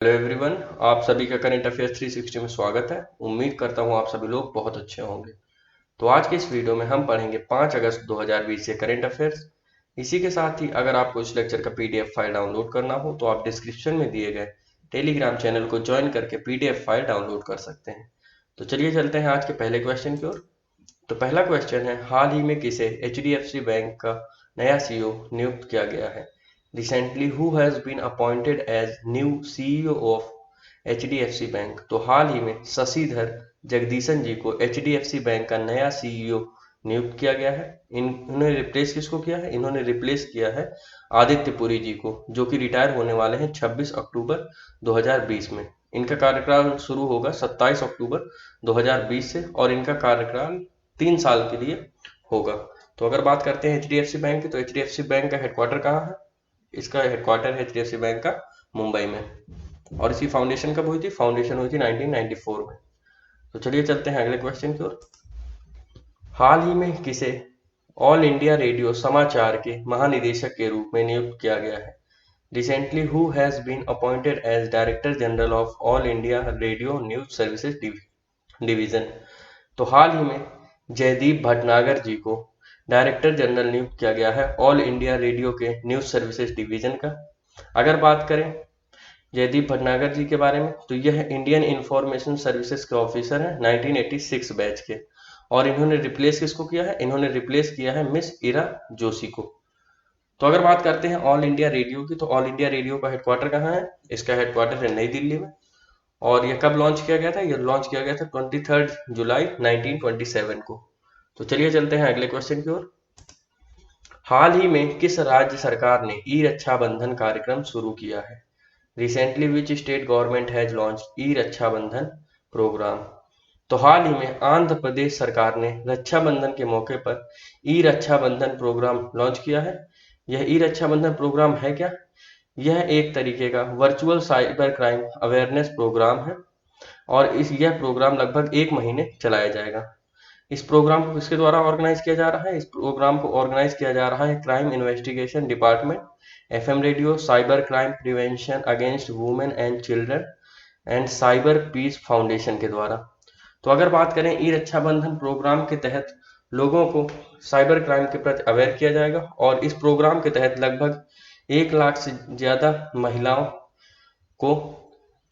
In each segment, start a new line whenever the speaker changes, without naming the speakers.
Hello everyone, आप सभी का करंट अफेयर्स 360 में स्वागत है। उम्मीद करता हूँ आप सभी लोग बहुत अच्छे होंगे। तो आज के इस वीडियो में हम पढ़ेंगे 5 अगस्त 2020 से करंट अफेयर्स। इसी के साथ ही अगर आपको इस लेक्चर का पीडीएफ फाइल डाउनलोड करना हो तो आप डिस्क्रिप्शन में दिए गए टेलीग्राम चैनल को ज्वाइन करके पीडीएफ फाइल डाउनलोड कर सकते हैं। तो चलिए चलते हैं आज के पहले क्वेश्चन की ओर। तो पहला क्वेश्चन है, हाल ही में किसे एचडीएफसी बैंक का नया सीईओ नियुक्त किया गया है? Recently who has been appointed as new CEO of HDFC bank? तो हाल ही में शशिधर जगदीशन जी को एचडीएफसी बैंक का नया सीईओ नियुक्त किया गया है। इन्होंने रिप्लेस किसको किया है? इन्होंने रिप्लेस किया है आदित्य पुरी जी को, जो कि रिटायर होने वाले हैं 26 अक्टूबर 2020 में। इनका कार्यकाल शुरू होगा 27 अक्टूबर 2020 से और इनका कार्यकाल 3 साल के लिए होगा। तो अगर बात करते हैं एचडीएफसी बैंक की, तो एचडीएफसी बैंक का हेडक्वार्टर कहाँ है? इसका हेडक्वार्टर है एचडीएफसी बैंक का मुंबई में। और इसकी फाउंडेशन कब हुई थी? फाउंडेशन हुई थी 1994 में। तो चलिए चलते हैं अगले क्वेश्चन की ओर। हाल ही में किसे ऑल इंडिया रेडियो समाचार के महानिदेशक के रूप में नियुक्त किया गया है? Recently who has been appointed as director general of All India Radio news services division? तो हाल ही में जयदीप भटनागर जी को डायरेक्टर जनरल नियुक्त किया गया है ऑल इंडिया रेडियो के न्यूज सर्विसेज डिवीजन का। अगर बात करें जयदीप भटनागर जी के बारे में, तो यह इंडियन इंफॉर्मेशन सर्विसेज के ऑफिसर हैं 1986 बैच के। और इन्होंने रिप्लेस किसको किया है? इन्होंने रिप्लेस किया है मिस इरा जोशी को। तो अगर बात करते हैं ऑल इंडिया रेडियो की, तो ऑल इंडिया रेडियो का हेडक्वार्टर कहाँ है? इसका हेडक्वार्टर है नई दिल्ली में। और यह कब लॉन्च किया गया था? यह लॉन्च किया गया था 23 जुलाई 1927 को। तो चलिए चलते हैं अगले क्वेश्चन की ओर। हाल ही में किस राज्य सरकार ने ई रक्षा बंधन कार्यक्रम शुरू किया है? Recently which state government has launch E Raksha Bandhan programme? तो हाल ही में आंध्र प्रदेश सरकार ने रक्षाबंधन के मौके पर ई रक्षा बंधन प्रोग्राम लॉन्च किया है। यह ई रक्षा बंधन प्रोग्राम है क्या? यह एक तरीके का virtual cyber crime awareness programme है और यह प्रोग्राम लगभग 1 महीने चलाया जाएगा। इस प्रोग्राम को किसके द्वारा ऑर्गेनाइज किया जा रहा है? इस प्रोग्राम को ऑर्गेनाइज किया जा रहा है crime investigation department, FM radio, cyber crime prevention against women and children and cyber peace foundation के द्वारा। तो अगर बात करें ई रक्षाबंधन प्रोग्राम के तहत लोगों को साइबर क्राइम के प्रति अवेयर किया जाएगा और इस प्रोग्राम के तहत लगभग 1 लाख से ज्यादा महिलाओं को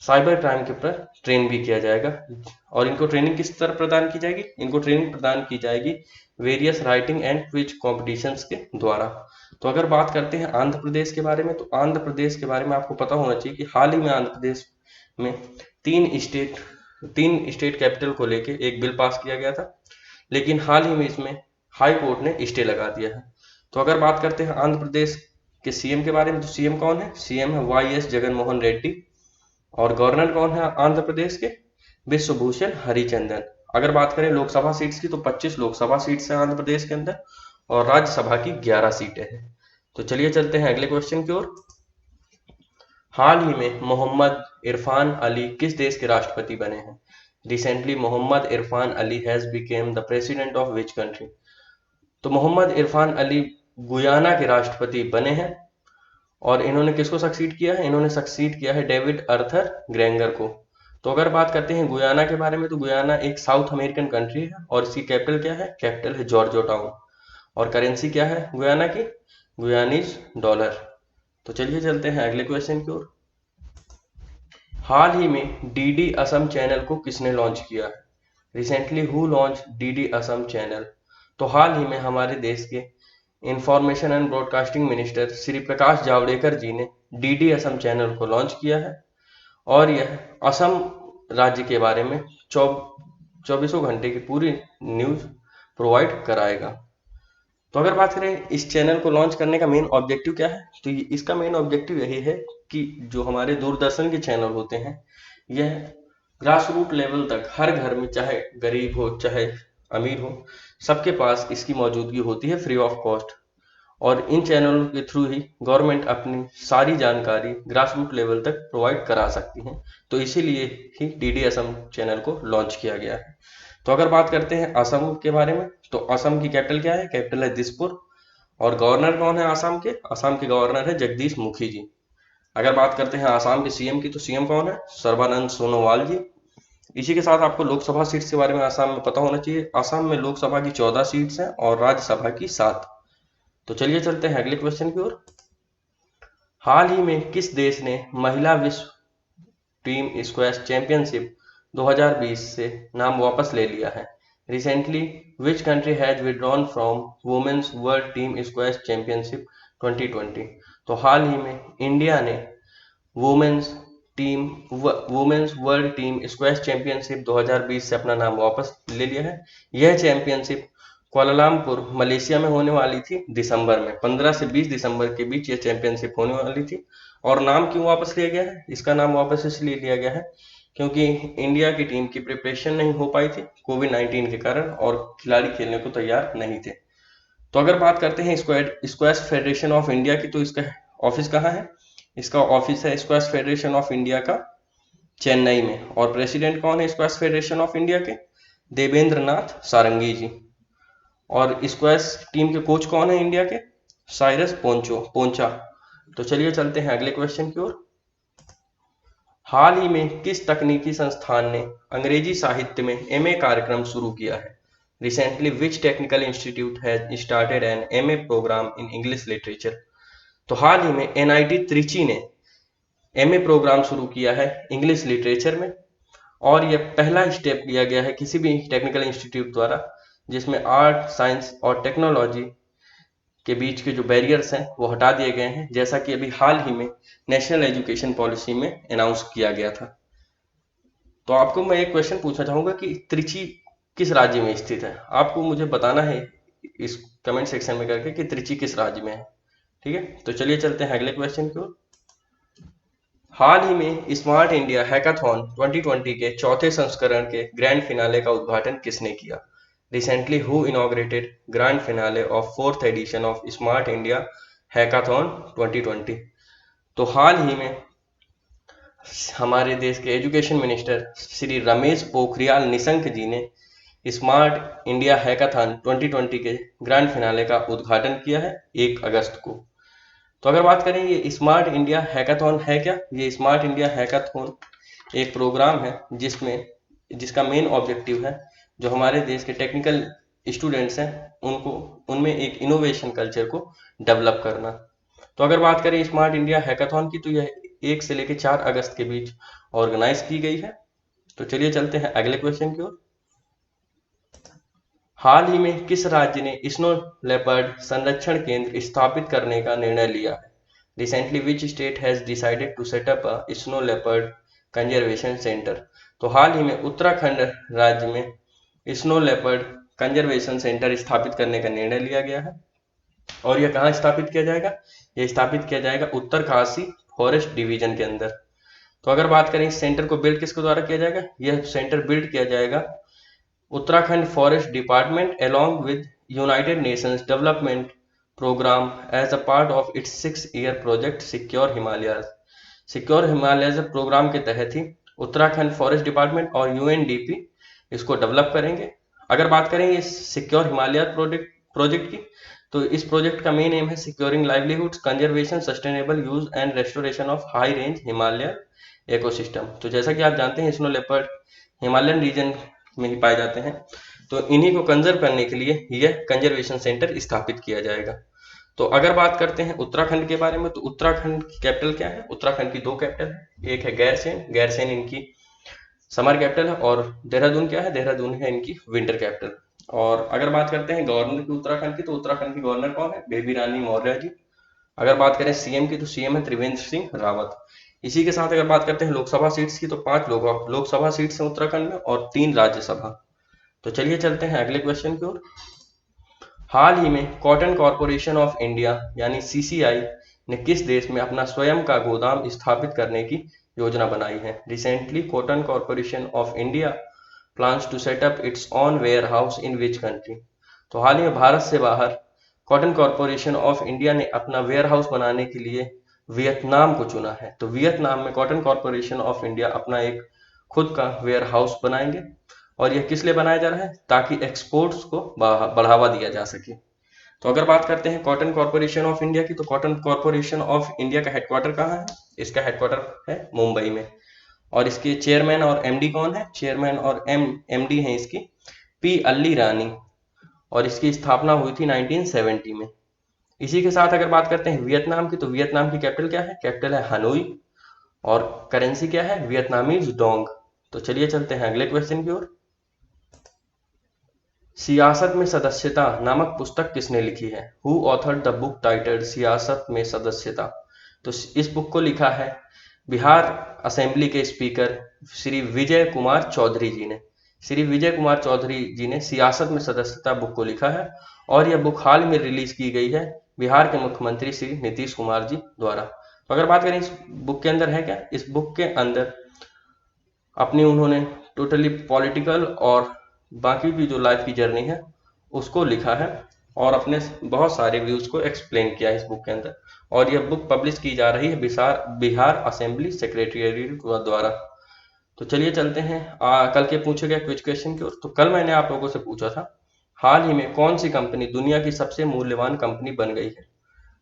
साइबर क्राइम के ऊपर ट्रेन भी किया जाएगा। और इनको ट्रेनिंग किस तरह प्रदान की जाएगी? इनको ट्रेनिंग प्रदान की जाएगी various writing and quiz competitions के द्वारा। तो अगर बात करते हैं आंध्र प्रदेश के बारे में, तो आंध्र प्रदेश के बारे में आपको पता होना चाहिए कि हाल ही में आंध्र प्रदेश में तीन स्टेट कैपिटल को लेके एक बिल पास किया गया था, लेकिन हाल ही में इसमें हाई कोर्ट ने स्टे लगा दिया है। तो अगर बात करते हैं आंध्र प्रदेश के सीएम के बारे में, तो सीएम कौन है? सीएम है वाईएस जगनमोहन रेड्डी। और गवर्नर कौन है आंध्र प्रदेश के? विश्वभूषण हरिचंदन। अगर बात करें लोकसभा सीट्स की, तो 25 लोकसभा सीट्स हैं आंध्र प्रदेश के अंदर और राज्यसभा की 11 सीटें हैं। तो चलिए चलते हैं अगले क्वेश्चन की ओर। हाल ही में मोहम्मद इरफान अली किस देश के राष्ट्रपति बने हैं? Recently Mohammad Irfan Ali has became the president of which country? तो मोहम्मद इरफान अली गुयाना के राष्ट्रपति बने हैं और इन्होंने किसको सक्सीड किया है? इन्होंने सक्सीड किया है डेविड अर्थर ग्रेंगर को। तो अगर बात करते हैं गुयाना के बारे में, तो गुयाना एक साउथ अमेरिकन कंट्री है और इसकी कैपिटल क्या है? कैपिटल है जॉर्जो टाउन। और करेंसी क्या है गुयाना की? गुयानीज डॉलर। तो चलिए चलते हैं अगले क्वेश्चन की ओर। हाल ही में डीडी असम चैनल को किसने लॉन्च किया है? Recently who launch DD Assam channel? तो हाल ही में हमारे देश के information and broadcasting minister Shri Prakash Javadekar ji ने डीडी असम चैनल को लॉन्च किया है और यह असम राज्य के बारे में 24 घंटे की पूरी न्यूज प्रोवाइड कराएगा। तो अगर बात करें इस चैनल को लॉन्च करने का मेन ऑब्जेक्टिव क्या है, तो इसका मेन ऑब्जेक्टिव यही है कि जो हमारे दूरदर्शन के चैनल होते हैं यह ग्रास रूट लेवल तक हर घर में, चाहे गरीब हो चाहे अमीर हो, सबके पास इसकी मौजूदगी होती है फ्री ऑफ कॉस्ट। और इन चैनलों के थ्रू ही गवर्नमेंट अपनी सारी जानकारी ग्रास रूट लेवल तक प्रोवाइड करा सकती है। तो इसीलिए ही डीडी असम चैनल को लॉन्च किया गया है। तो अगर बात करते हैं असम के बारे में, तो असम की कैपिटल क्या है? कैपिटल है दिसपुर। और गवर्नर कौन है असम के? असम के गवर्नर है जगदीश मुखी जी। अगर बात करते हैं आसाम के सीएम की, तो सीएम कौन है? सर्बानंद सोनोवाल जी। इसी के साथ आपको लोकसभा सीट्स के बारे में आसाम में पता होना चाहिए। आसाम में लोकसभा की 14 सीट्स हैं और राज्यसभा की 7। तो चलिए चलते हैं अगले क्वेश्चन की ओर। हाल ही में किस देश ने महिला विश्व टीम स्क्वैश चैंपियनशिप 2020 से नाम वापस ले लिया है? Recently which country has withdrawn from women's world team squash championship 2020? तो हाल ही में इंडिया ने women's women's world team squash championship 2020 से अपना नाम वापस ले लिया है। यह चैंपियनशिप कुआलालंपुर मलेशिया में होने वाली थी दिसंबर में। 15 से 20 दिसंबर के बीच यह चैंपियनशिप होने वाली थी। और नाम क्यों वापस लिया गया है? इसका नाम वापस इसलिए लिया गया है क्योंकि इंडिया की टीम की प्रिपरेशन नहीं हो पाई थी कोविड-19 के कारण, और खिलाड़ी खेलने को तैयार नहीं थे। तो अगर बात करते हैं स्क्वैश फेडरेशन ऑफ इंडिया की, तो इसका ऑफिस कहाँ है? इसका ऑफिस है स्क्वैश फेडरेशन ऑफ इंडिया का चेन्नई में। और प्रेसिडेंट कौन है स्क्वैश फेडरेशन ऑफ इंडिया के? देवेंद्र नाथ सारंगी जी। और स्क्वैश टीम के कोच कौन है इंडिया के? साइरस पोंचा। तो चलिए चलते हैं अगले क्वेश्चन की ओर। हाल ही में किस तकनीकी संस्थान ने अंग्रेजी साहित्य में एमए कार्यक्रम शुरू किया है? Recently which technical institute has started an MA programme in English literature? तो हाल ही में एनआईटी त्रिची ने एमए प्रोग्राम शुरू किया है इंग्लिश लिटरेचर में। और यह पहला स्टेप लिया गया है किसी भी टेक्निकल इंस्टीट्यूट द्वारा जिसमें आर्ट, साइंस और टेक्नोलॉजी के बीच के जो बैरियर्स हैं वो हटा दिए गए हैं, जैसा कि अभी हाल ही में नेशनल एजुकेशन पॉलिसी में अनाउंस किया गया था। तो आपको मैं एक क्वेश्चन पूछना चाहूंगा कि त्रिची किस राज्य में स्थित है? आपको मुझे बताना है इस कमेंट सेक्शन में करके कि त्रिची किस राज्य में है। ठीक है, तो चलिए चलते हैं अगले क्वेश्चन की ओर। हाल ही में स्मार्ट इंडिया हैकाथॉन 2020 के चौथे संस्करण के ग्रैंड फिनाले का उद्घाटन किसने किया? Recently, who inaugurated grand finale of 4th edition of Smart India Hackathon 2020? तो हाल ही में हमारे देश के एजुकेशन मिनिस्टर श्री रमेश पोखरियाल निशंक जी ने स्मार्ट इंडिया हैकाथन 2020 के ग्रैंड फिनाले का उद्घाटन किया है 1 अगस्त को। तो अगर बात करें ये स्मार्ट इंडिया हैकाथन है क्या? ये स्मार्ट इंडिया हैकाथन एक प्रोग्राम है जिसका मेन ऑब्जेक्टिव है जो हमारे देश के टेक्निकल स्टूडेंट्स हैं उनमें एक इनोवेशन कल्चर को डेवलप करना। तो अगर बात करें स्मार्ट इंडिया हैकाथॉन की, तो यह 1 से लेकर 4 अगस्त के बीच ऑर्गेनाइज की गई है। तो चलिए चलते हैं अगले क्वेश्चन की ओर। हाल ही में किस राज्य ने स्नो लेपर्ड संरक्षण केंद्र स्थापित करने का निर्णय लिया है? Recently which state has decided to set up a snow leopard conservation centre? तो हाल ही में उत्तराखंड राज्य में स्नो लेपर्ड कंजर्वेशन सेंटर स्थापित करने का निर्णय लिया गया है। और यह कहाँ स्थापित किया जाएगा? यह स्थापित किया जाएगा उत्तरकाशी फॉरेस्ट डिवीजन के अंदर। तो अगर बात करें इस सेंटर को बिल्ड किसके द्वारा किया जाएगा? यह सेंटर बिल्ड किया जाएगा Uttarakhand forest department along with United Nations development programme as a part of its 6-year project secure Himalayas. Secure Himalayas programme के तहत ही उत्तराखंड फॉरेस्ट डिपार्टमेंट और यूएनडीपी इसको डेवलप करेंगे। अगर बात करें इस सिक्योर हिमालय प्रोजेक्ट की, तो इस प्रोजेक्ट का मेन एम है securing livelihoods, conservation, sustainable use and restoration of high range Himalaya ecosystem. तो जैसा कि आप जानते हैं स्नो लेपर्ड हिमालयन रीजन में ही पाए जाते हैं, तो इन्हीं को कंजर्व करने के लिए यह कंजर्वेशन सेंटर स्थापित किया जाएगा। तो अगर बात करते हैं उत्तराखंड के बारे में, तो उत्तराखंड की कैपिटल क्या है? उत्तराखंड की 2 कैपिटल है, एक है गैरसैंण इनकी समर कैपिटल है, और देहरादून क्या है? देहरादून है इनकी विंटर कैपिटल। और अगर बात करते हैं गवर्नर की उत्तराखंड की, तो उत्तराखंड की गवर्नर कौन है? बेबी रानी मौर्य जी। अगर बात करें सीएम की, तो सीएम है त्रिवेंद्र सिंह रावत। इसी के साथ अगर बात करते हैं लोकसभा सीट्स की, तो 5 लोकसभा सीट्स हैं उत्तराखंड में और 3 राज्यसभा। तो चलिए चलते हैं अगले क्वेश्चन की ओर। हाल ही में कॉटन कॉरपोरेशन ऑफ इंडिया यानी सीसीआई ने किस देश में अपना स्वयं का गोदाम स्थापित करने की योजना बनाई है? Recently Cotton Corporation of India plans to set up its own warehouse in which country? तो हाल ही में भारत से बाहर कॉटन कॉरपोरेशन ऑफ इंडिया ने अपना वेयर हाउस बनाने के लिए वियतनाम को चुना है। तो वियतनाम में कॉटन कॉरपोरेशन ऑफ इंडिया अपना एक खुद का वेयर हाउस बनाएंगे। और यह किस लिए बनाया जा रहा है? ताकि एक्सपोर्ट्स को बढ़ावा दिया जा सके। तो अगर बात करते हैं कॉटन कॉरपोरेशन ऑफ इंडिया की, तो कॉटन कॉरपोरेशन ऑफ इंडिया का हेडक्वार्टर कहाँ है? इसका हेडक्वार्टर है मुंबई में। और इसके चेयरमैन और एमडी कौन है? चेयरमैन और एमडी हैं इसकी पी अल्ली रानी, और इसकी स्थापना हुई थी 1970 में। इसी के साथ अगर बात करते हैं वियतनाम की, तो वियतनाम की कैपिटल क्या है? कैपिटल है हनोई, और करेंसी क्या है? Vietnamese Dong. तो चलिए चलते हैं अगले क्वेश्चन की ओर। सियासत में सदस्यता नामक पुस्तक किसने लिखी है? Who authored the book titled सियासत में सदस्यता? तो इस बुक को लिखा है बिहार असेंबली के स्पीकर श्री विजय कुमार चौधरी जी ने। श्री विजय कुमार चौधरी जी ने सियासत में सदस्यता बुक को लिखा है, और यह बुक हाल में रिलीज की गई है बिहार के मुख्यमंत्री श्री नीतीश कुमार जी द्वारा। तो अगर बात करें इस बुक के अंदर है क्या, इस बुक के अंदर अपनी उन्होंने टोटली पॉलिटिकल और बाकी की जो लाइफ की जर्नी है उसको लिखा है, और अपने बहुत सारे व्यूज को एक्सप्लेन किया है इस बुक के अंदर। और यह बुक पब्लिश की जा रही है बिहार असेंबली सेक्रेटरिएट द्वारा। तो चलिए चलते हैं कल के पूछे गए क्विज क्वेश्चन की ओर। तो कल मैंने आप लोगों से पूछा था हाल ही में कौन सी कंपनी दुनिया की सबसे मूल्यवान कंपनी बन गई है?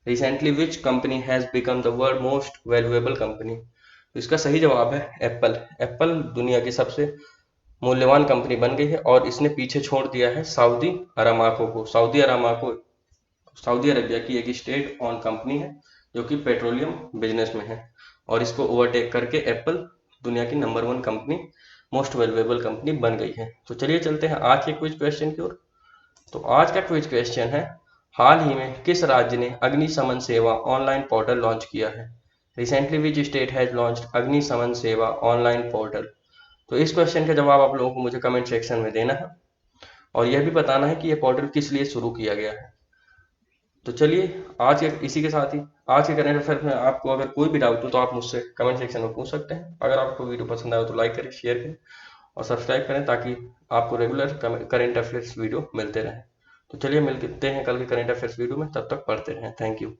Recently which company has become the world most valuable company? तो इसका सही जवाब है एप्पल। एप्पल दुनिया की सबसे मूल्यवान कंपनी बन गई है, और इसने पीछे छोड़ दिया है सऊदी अरामाको को। सऊदी अरामाको सऊदी अरबिया की एक स्टेट ऑन कंपनी है जो कि पेट्रोलियम बिजनेस में है, और इसको ओवरटेक करके एप्पल दुनिया की number 1 company, most valuable company बन गई है। तो चलिए चलते हैं आज के क्विज क्वेश्चन की ओर। तो आज का क्विज क्वेश्चन है हाल ही में किस राज्य ने अग्निशमन सेवा ऑनलाइन पोर्टल लॉन्च किया है? Recently which state has launched अग्निशमन सेवा ऑनलाइन पोर्टल? तो इस क्वेश्चन का जवाब आप लोगों को मुझे कमेंट सेक्शन में देना है, और यह भी बताना है कि यह पोर्टल किस लिए शुरू किया गया है। तो चलिए आज के इसी के साथ ही आज के करंट अफेयर में आपको अगर कोई भी डाउट हो तो आप मुझसे कमेंट सेक्शन में पूछ सकते हैं। अगर आपको वीडियो पसंद आए तो लाइक करें, शेयर करें और सब्सक्राइब करें, ताकि आपको रेगुलर करंट अफेयर्स वीडियो मिलते रहें। तो चलिए मिलते हैं कल के करंट अफेयर्स वीडियो में, तब तक पढ़ते रहें। Thank you.